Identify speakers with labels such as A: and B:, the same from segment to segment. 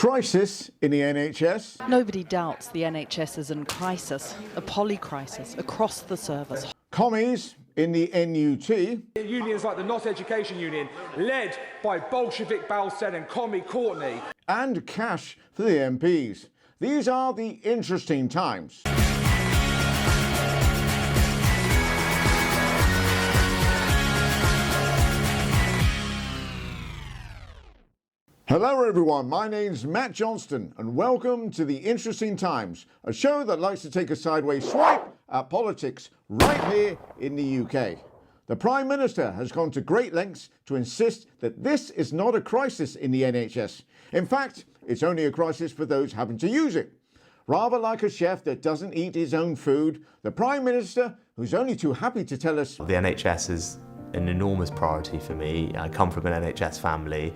A: Crisis in the NHS.
B: Nobody doubts the NHS is in crisis, a polycrisis across the service.
A: Commies in the NUT.
C: Unions like the Not Education Union, led by Bolshevik Balsen and Commie Courtney.
A: And cash for the MPs. These are the interesting times. Hello everyone, my name's Matt Johnston and welcome to the Interesting Times, a show that likes to take a sideways swipe at politics right here in the UK. The Prime Minister has gone to great lengths to insist that this is not a crisis in the NHS. In fact, it's only a crisis for those having to use it. Rather like a chef that doesn't eat his own food, the Prime Minister, who's only too happy to tell us
D: the NHS is an enormous priority for me. I come from an NHS family.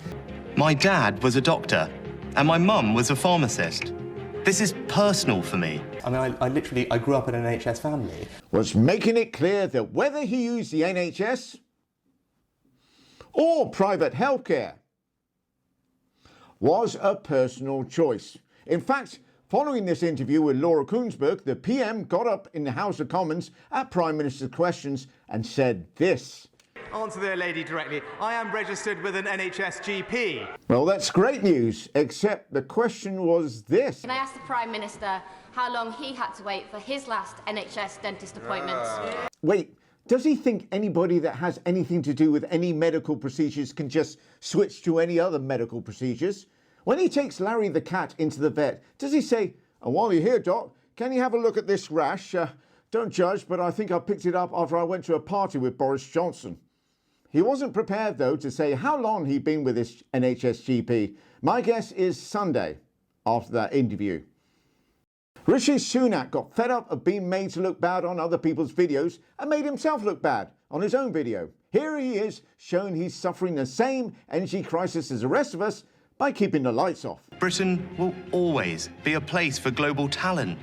E: My dad was a doctor and my mum was a pharmacist. This is personal for me.
F: I mean, I grew up in an NHS family.
A: Was making it clear that whether he used the NHS or private healthcare was a personal choice. In fact, following this interview with Laura Kuenssberg, the PM got up in the House of Commons at Prime Minister's questions and said this.
G: Answer the lady directly. I am registered with an NHS GP.
A: Well, that's great news, except the question was this.
H: Can I ask the Prime Minister how long he had to wait for his last NHS dentist appointment?
A: Wait, does he think anybody that has anything to do with any medical procedures can just switch to any other medical procedures? When he takes Larry the cat into the vet, does he say, "And while you're here, Doc, can you have a look at this rash? Don't judge, but I think I picked it up after I went to a party with Boris Johnson." He wasn't prepared, though, to say how long he'd been with his NHS GP. My guess is Sunday, after that interview. Rishi Sunak got fed up of being made to look bad on other people's videos and made himself look bad on his own video. Here he is, showing he's suffering the same energy crisis as the rest of us by keeping the lights off.
E: Britain will always be a place for global talent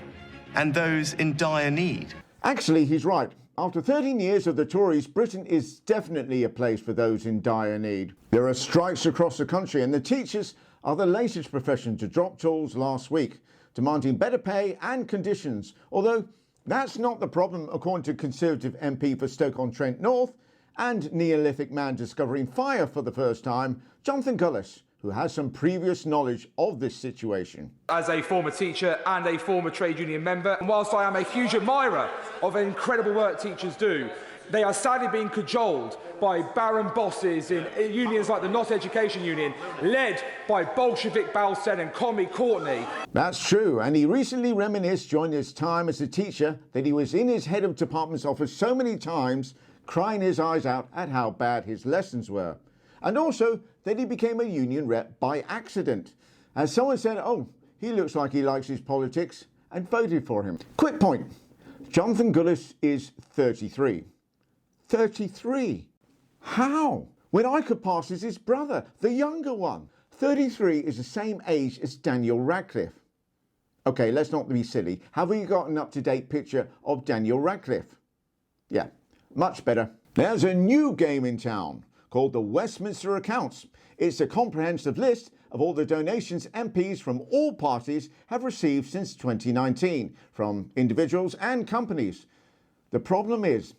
E: and those in dire need.
A: Actually, he's right. After 13 years of the Tories, Britain is definitely a place for those in dire need. There are strikes across the country, and the teachers are the latest profession to drop tools last week, demanding better pay and conditions. Although that's not the problem, according to Conservative MP for Stoke-on-Trent North and Neolithic man discovering fire for the first time, Jonathan Gullis, who has some previous knowledge of this situation.
C: As a former teacher and a former trade union member, and whilst I am a huge admirer of the incredible work teachers do, they are sadly being cajoled by barren bosses in unions like the Not Education Union, led by Bolshevik Balsen and Commie Courtney.
A: That's true, and he recently reminisced during his time as a teacher that he was in his head of department's office so many times, crying his eyes out at how bad his lessons were. And also that he became a union rep by accident. As someone said, "Oh, he looks like he likes his politics," and voted for him. Quick point, Jonathan Gullis is 33. 33? How? When I could pass as his brother, the younger one. 33 is the same age as Daniel Radcliffe. Okay, let's not be silly. Have we got an up-to-date picture of Daniel Radcliffe? Yeah, much better. There's a new game in town called the Westminster Accounts. It's a comprehensive list of all the donations MPs from all parties have received since 2019, from individuals and companies. The problem is,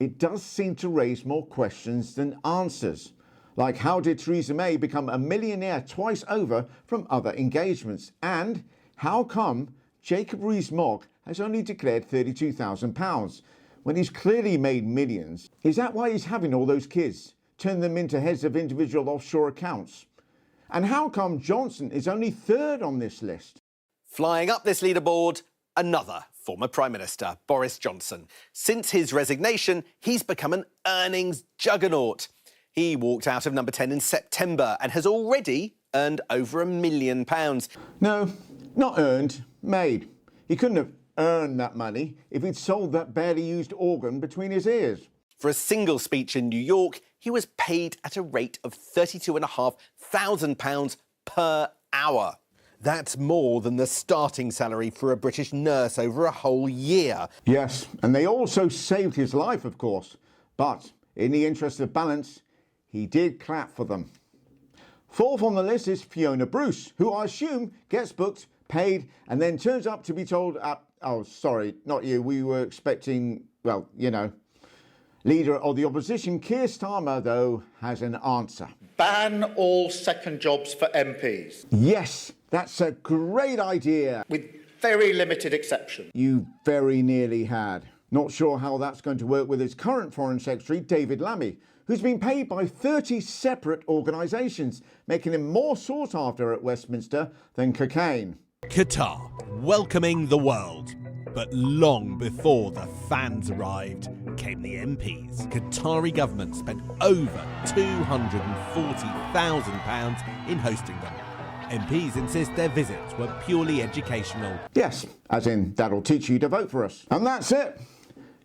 A: it does seem to raise more questions than answers. Like, how did Theresa May become a millionaire twice over from other engagements? And how come Jacob Rees-Mogg has only declared £32,000 when he's clearly made millions? Is that why he's having all those kids? Turn them into heads of individual offshore accounts? And how come Johnson is only third on this list?
I: Flying up this leaderboard, another former Prime Minister, Boris Johnson. Since his resignation, he's become an earnings juggernaut. He walked out of number 10 in September and has already earned over £1 million.
A: No, not earned, made. He couldn't have earned that money if he'd sold that barely used organ between his ears.
I: For a single speech in New York, he was paid at a rate of £32,500 per hour. That's more than the starting salary for a British nurse over a whole year.
A: Yes, and they also saved his life, of course. But in the interest of balance, he did clap for them. Fourth on the list is Fiona Bruce, who I assume gets booked, paid, and then turns up to be told, oh, sorry, not you, we were expecting, well, you know. Leader of the opposition, Keir Starmer, though, has an answer.
J: Ban all second jobs for MPs.
A: Yes, that's a great idea.
J: With very limited exceptions.
A: You very nearly had. Not sure how that's going to work with his current Foreign Secretary, David Lammy, who's been paid by 30 separate organisations, making him more sought after at Westminster than cocaine.
K: Qatar, welcoming the world. But long before the fans arrived, came the MPs. Qatari government spent over £240,000 in hosting them. MPs insist their visits were purely educational.
A: Yes, as in that'll teach you to vote for us. And that's it.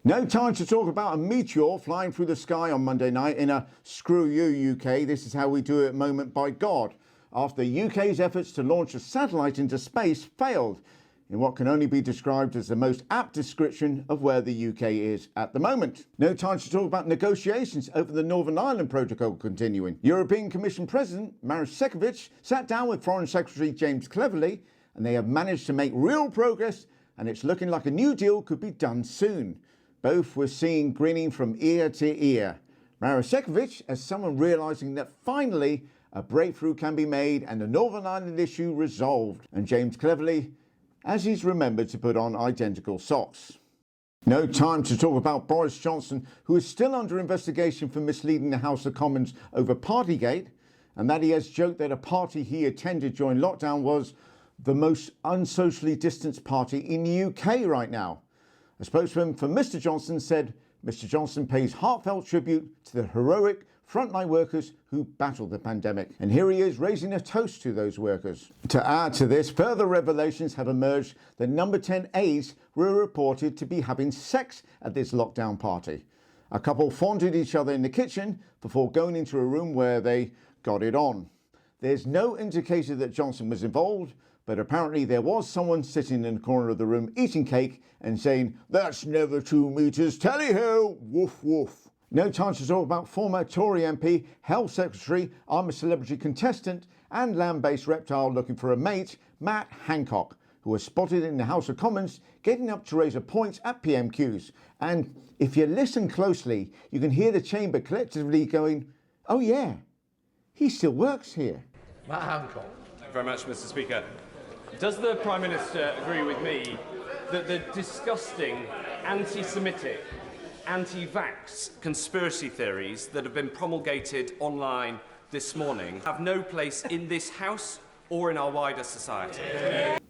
A: No time to talk about a meteor flying through the sky on Monday night in a screw you UK, this is how we do it moment by God, after the UK's efforts to launch a satellite into space failed in what can only be described as the most apt description of where the UK is at the moment. No time to talk about negotiations over the Northern Ireland Protocol continuing. European Commission President Maroš Šefčovič sat down with Foreign Secretary James Cleverly, and they have managed to make real progress, and it's looking like a new deal could be done soon. Both were seen grinning from ear to ear. Maroš Šefčovič as someone realising that finally a breakthrough can be made and the Northern Ireland issue resolved, and James Cleverly as he's remembered to put on identical socks. No time to talk about Boris Johnson, who is still under investigation for misleading the House of Commons over Partygate, and that he has joked that a party he attended during lockdown was the most unsocially distanced party in the UK right now. A spokesman for Mr Johnson said Mr Johnson pays heartfelt tribute to the heroic frontline workers who battled the pandemic. And here he is raising a toast to those workers. To add to this, further revelations have emerged that number 10 A's were reported to be having sex at this lockdown party. A couple fondled each other in the kitchen before going into a room where they got it on. There's no indicator that Johnson was involved, but apparently there was someone sitting in the corner of the room eating cake and saying, "That's never 2 meters, tally-ho, woof woof." No time to talk about former Tory MP, Health Secretary, I'm a Celebrity contestant and land-based reptile looking for a mate, Matt Hancock, who was spotted in the House of Commons getting up to raise a point at PMQs. And if you listen closely, you can hear the chamber collectively going, oh yeah, he still works here.
L: Matt Hancock. Thank you very much, Mr. Speaker. Does the Prime Minister agree with me that the disgusting anti-Semitic, anti-vax conspiracy theories that have been promulgated online this morning have no place in this House or in our wider society?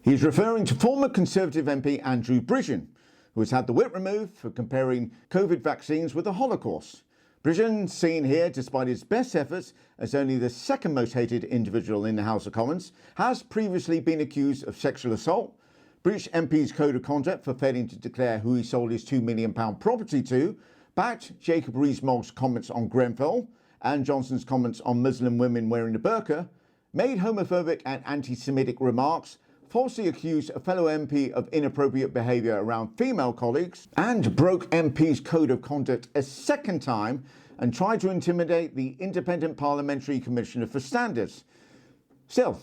A: He's referring to former Conservative MP Andrew Bridgen, who has had the whip removed for comparing COVID vaccines with the Holocaust. Bridgen, seen here despite his best efforts as only the second most hated individual in the House of Commons, has previously been accused of sexual assault, breached MP's code of conduct for failing to declare who he sold his £2 million property to, backed Jacob Rees-Mogg's comments on Grenfell and Johnson's comments on Muslim women wearing the burqa, made homophobic and anti-Semitic remarks, falsely accused a fellow MP of inappropriate behaviour around female colleagues, and broke MP's code of conduct a second time and tried to intimidate the Independent Parliamentary Commissioner for Standards. Still,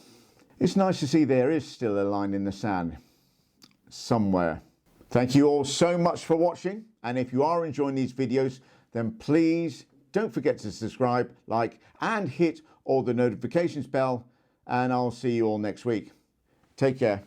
A: it's nice to see there is still a line in the sand somewhere. Thank you all so much for watching, and if you are enjoying these videos, then please don't forget to subscribe, like, and hit all the notifications bell, and I'll see you all next week. Take care.